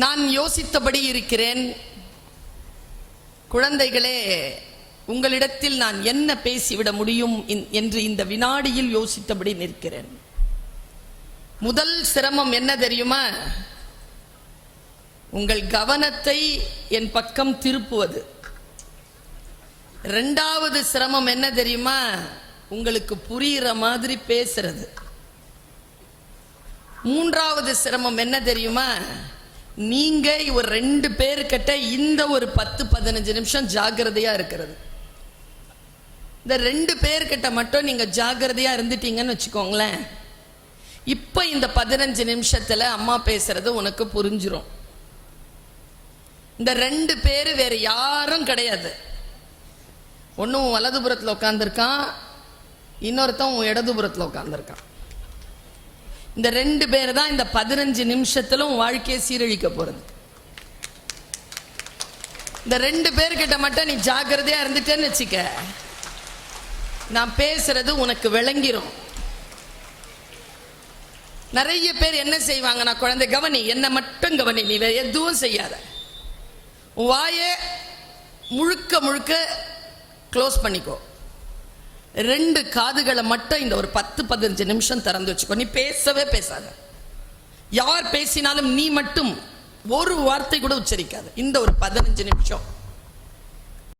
நான் யோசித்தபடி இருக்கிறேன். குழந்தைகளே, உங்களிடத்தில் நான் என்ன பேசிவிட முடியும் என்று இந்த வினாடியில் யோசித்தபடி நிற்கிறேன். முதல் சிரமம் என்ன தெரியுமா? உங்கள் கவனத்தை என் பக்கம் திருப்புவது. இரண்டாவது சிரமம் என்ன தெரியுமா? உங்களுக்கு புரிகிற மாதிரி பேசுறது. மூன்றாவது சிரமம் என்ன தெரியுமா? நீங்க ஒரு 2 பேர்கிட்ட இந்த ஒரு 10-15 நிமிஷம் ஜாக்கிரதையா இருக்கிறது. இந்த 2 பேர்கிட்ட மட்டும் நீங்க ஜாக்கிரதையா இருந்துட்டீங்கன்னு வச்சுக்கோங்களேன், இப்ப இந்த 15 நிமிஷத்துல அம்மா பேசுறது உனக்கு புரிஞ்சிரும். இந்த 2 பேர் வேற யாரும் கிடையாது. ஒன்னும் வலதுபுறத்துல உட்கார்ந்துருக்கான், இன்னொருத்தன் இடதுபுறத்துல உட்கார்ந்துருக்கான். இந்த 2 பேர் தான் இந்த 15 நிமிஷத்துல வாழ்க்கையை சீரழிக்க போறது. இந்த 2 பேர்கிட்ட மட்டும் நீ ஜாக்கிரதையா இருந்துட்டேன்னு வச்சுக்க, நான் பேசுறது உனக்கு விளங்கிரும். நிறைய பேர் என்ன செய்வாங்க, நான் குழந்தை கவனி, என்ன மட்டும் கவனி, நீ வேற எதுவும் செய்யாத, வாயை முழுக்க முழுக்க க்ளோஸ் பண்ணிக்கோ, 2 காதுகளை மட்டும் இந்த ஒரு 10-15 நிமிஷம் திறந்து வச்சுக்கோ, நீ பேசவே பேசாத, யார் பேசினாலும் நீ மட்டும் ஒரு வார்த்தை கூட உச்சரிக்காத இந்த ஒரு 15 நிமிஷம்.